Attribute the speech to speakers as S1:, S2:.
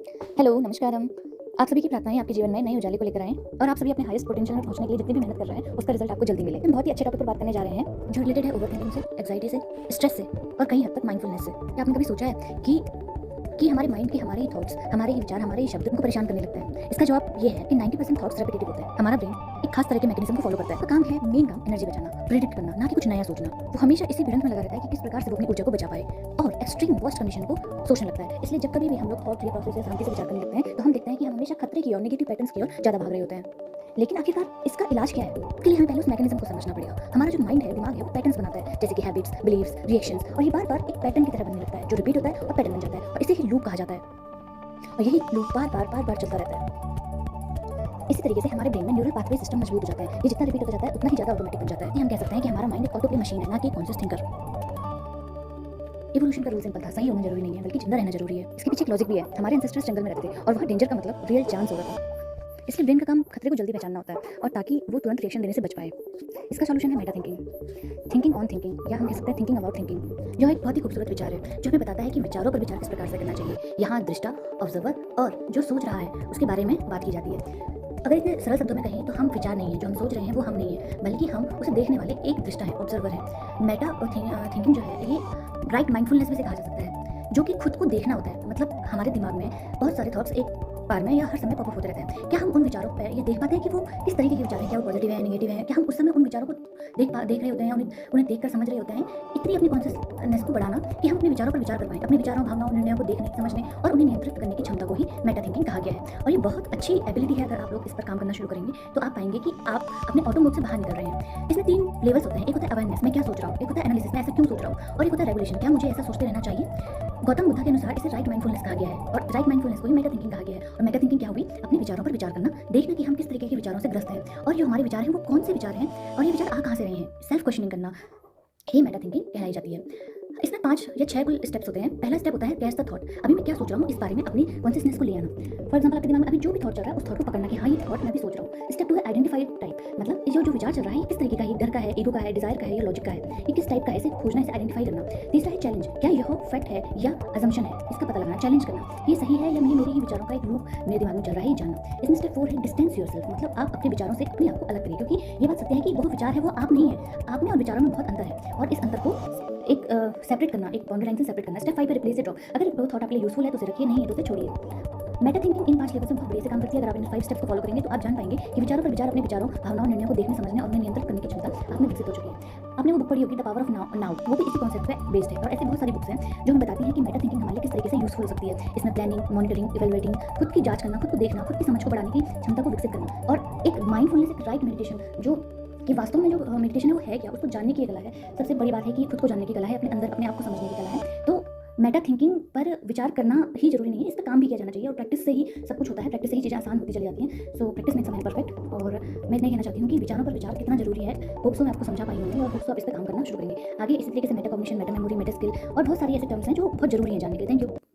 S1: Hello, नमस्कारम। आप सभी की प्रार्थनाएँ आपके जीवन में नए उजाले को लेकर आएँ और आप सभी अपने हाईएस्ट पोटेंशियल में पहुँचने के लिए जितनी भी मेहनत कर रहे हैं, उसका रिजल्ट आपको जल्दी मिले। हम बहुत ही अच्छे टॉपिक पर बात करने जा रहे हैं, जो रिलेटेड है ओवरथिंकिंग से, एंग्जायटी से, स्ट्रेस से और कहीं हद तक माइंडफुलनेस से। क्या आपने कभी सोचा है कि हमारे माइंड के हमारे ही थॉट्स, हमारे ही विचार, हमारे ही शब्द हमको परेशान करने लगते हैं? इसका जवाब ये है कि 90% थॉट्स रेपिटेटिव होते हैं। हमारा ब्रेन एक खास तरह के मैकेनिज्म को फॉलो करता है। उसका काम है, मेन काम एनर्जी बचाना, प्रेडिक्ट करना, ना कि कुछ नया सोचना। वो हमेशा इसी भिड़ंत में लगा रहता है कि किस प्रकार से वो अपनी ऊर्जा को बचा पाए और एक्सट्रीम वर्स्ट कंडीशन को सोचने लगता है। इसलिए जब कभी भी हम लोग थॉट या प्रोसेस से शांति से विचार करने लगते हैं, तो हम देखते हैं कि हम हमेशा खतरे की ओर, नेगेटिव पैटर्न्स की ओर ज़्यादा भाग रहे होते हैं। लेकिन आखिरकार इसका इलाज क्या है? इसके लिए हमें पहले उस मैकेनिज्म को समझना पड़ेगा। हमारा जो माइंड है, दिमाग है, वो पैटर्न्स बनाता है, जैसे कि हैबिट्स, बिलीव्स, रिएक्शंस, और ये बार-बार एक पैटर्न की तरह बनने लगता है, जो रिपीट होता है और पैटर्न बन जाता है, और इसे ही लूप कहा जाता है। और यही लूप बार-बार चलता रहता है। इसी तरीके से हमारे ब्रेन में न्यूरल पाथवे सिस्टम मजबूत हो जाता है। ये जितना रिपीट होता जाता है, उतना ही ज़्यादा ऑटोमेटिक बन जाता है। हम कह सकते हैं कि हमारा माइंड एक ऑटो प्ले मशीन है, ना कि कॉन्शियस थिंकर। इवोल्यूशन का रूल सिंपल था, सही होना जरूरी नहीं है, बल्कि जिंदा रहना जरूरी है। इसके पीछे एक लॉजिक भी है। हमारे एंसेस्टर्स जंगल में रहते थे और वहाँ डेंजर का मतलब रियल चांस होता था। इसलिए ब्रेन का काम खतरे को जल्दी पहचानना होता है, और ताकि वो तुरंत रिएक्शन देने से बच पाए। इसका सॉल्यूशन है Meta thinking, thinking on thinking, या हम कह सकते हैं थिंकिंग अबाउट थिंकिंग, जो एक बहुत ही खूबसूरत विचार है, जो हमें बताता है कि विचारों पर विचार किस प्रकार से करना चाहिए। यहाँ दृष्टा, ऑब्जर्वर और जो सोच रहा है उसके बारे में बात की जाती है। अगर इतने सरल शब्दों में कहें तो हम विचार नहीं है, जो हम सोच रहे हैं वो हम नहीं है, बल्कि हम उसे देखने वाले एक दृष्टा है, ऑब्जर्वर है। मेटा और थिंकिंग जो है, ये राइट माइंडफुलनेस में से कहा जा सकता है, जो कि खुद को देखना होता है। मतलब हमारे दिमाग में बहुत सारे थॉट्स एक बार में या हर समय पॉपअप होते रहते हैं। क्या हम उन विचारों पर ये देख पाते हैं कि वो किस तरीके के विचार हैं? क्या वो पॉजिटिव है, नेगेटिव है? क्या हम उस समय उन विचारों को देख रहे होते हैं, उन्हें देखकर समझ रहे होते हैं? इतनी अपनी कॉन्शियसनेस को बढ़ाना कि हम अपने विचारों पर विचार कर पाएं। अपने विचारों, भावनाओं, निर्णयों को देखने, समझने और उन्हें नियंत्रित करने की क्षमता को ही मेटा थिंकिंग कहा गया है। और ये बहुत अच्छी एबिलिटी है। अगर आप लोग इस पर काम करना शुरू करेंगे तो आप पाएंगे कि आप अपने ऑटो मोड से बाहर निकल रहे हैं। इसमें 3 लेवल्स होते हैं। एक होता है अवेयरनेस, मैं क्या सोच रहा हूँ। एक होता है एनालिसिस, मैं ऐसा क्यों सोच रहा हूँ। और एक होता है रेगुलेशन, क्या मुझे ऐसा सोचते रहना चाहिए। गौतम बुद्ध के अनुसार इसे राइट माइंडफुलनेस कहा गया है, और राइट माइंडफुलनेस को ही मेटा थिंकिंग कहा गया है। और मेटा थिंकिंग क्या हुई? अपने विचारों पर विचार करना, देखना कि हम किस तरीके के विचारों से ग्रस्त हैं, और जो हमारे विचार हैं वो कौन से विचार हैं, और ये विचार आ कहाँ से रहे हैं। सेल्फ क्वेश्चनिंग करना ही मेटा थिंकिंग कहलाई जाती है। इसमें 5 या 6 कुल स्टेप्स होते हैं। पहला स्टेप होता है कैच द थॉट। अभी मैं क्या सोच रहा हूँ, इस बारे में अपनी कॉन्शियसनेस को ले आना। फॉर एग्जांपल, आपके दिमाग में अभी जो भी थॉट चल रहा है, उस थॉट को पकड़ना कि हाँ, ये थॉट मैं भी सोच रहा हूँ। स्टेप 2 है आइडेंटिफाई टाइप। मतलब ये जो विचार चल रहा है, किस तरीके का है, डर का है, ईगो का है, डिजायर का है या लॉजिक का है, ये किस टाइप का है, इसे खोजना, इसे आइडेंटिफाई करना। तीसरा है चैलेंज, क्या यह फैक्ट है या अजम्पशन है, इसका पता लगाना, चैलेंज करना, ये सही है या ये मेरे ही विचारों का एक लूप मेरे दिमाग में चल रहा है, ये जानना। इसमें स्टेप 4 है डिस्टेंस योरसेल्फ। मतलब आप अपने विचारों से अपने आप को अलग करिए, क्योंकि ये बात सत्य है कि वो विचार है वो आप नहीं है। आप में और विचारों में बहुत अंतर है, और इस अंतर को एक सेपरेट करना, एक बाउंड्री लाइन से सेपरेट करना। स्टेप 5 पे रिप्लेस ड्रॉप। अगर वो थॉट आपके लिए यूजफुल है तो उसे रखिए, नहीं है तो उसे छोड़िए। मेटा थिंकिंग इन 5 लेवल्स में बहुत बढ़िया से काम करती है। अगर आप इन 5 स्टेप्स को फॉलो करेंगे तो आप जान पाएंगे कि विचारों पर विचार, अपने विचारों, भावनाओं, निर्णयों को देखने, समझने और उन्हें नियंत्रित करने की क्षमता आप में विकसित हो चुकी है। आपने वो बुक पढ़ी होगी द पावर ऑफ नाउ, वो भी इसी कॉन्सेप्ट पे बेस्ड है। और ऐसे बहुत सारी बुक्स हैं जो हमें बताती हैं कि मेटा थिंकिंग हमारे लिए किस तरीके से यूजफुल हो सकती है। इसमें प्लानिंग, मॉनिटरिंग, इवैल्यूएटिंग, खुद की जांच करना, खुद को देखना, खुद की समझ को बढ़ाने की क्षमता को विकसित करना, और एक माइंडफुलनेस, एक राइट मेडिटेशन, जो कि वास्तव में जो मेडिटेशन है वो है क्या, उसको जानने की कला है। सबसे बड़ी बात है कि खुद को जानने की कला है, अपने अंदर अपने आप को समझने की कला है। तो मेटा थिंकिंग पर विचार करना ही जरूरी नहीं है, इस पर काम भी किया जाना चाहिए, और प्रैक्टिस से ही सब कुछ होता है। प्रैक्टिस से ही चीज़ें आसान होती चली जाती हैं। So practice makes a man perfect. और मैं इतना कहना चाहती हूँ कि विचारों पर विचार कितना जरूरी है, होप्स मैं आपको समझा पाई होंगी, और होप्स आप इस पर काम करना शुरू करेंगे। आगे इसी तरीके से Meta cognition, Meta memory, Meta skill और बहुत सारी ऐसे टर्म्स हैं जो बहुत जरूरी है जानने के लिए। Thank you.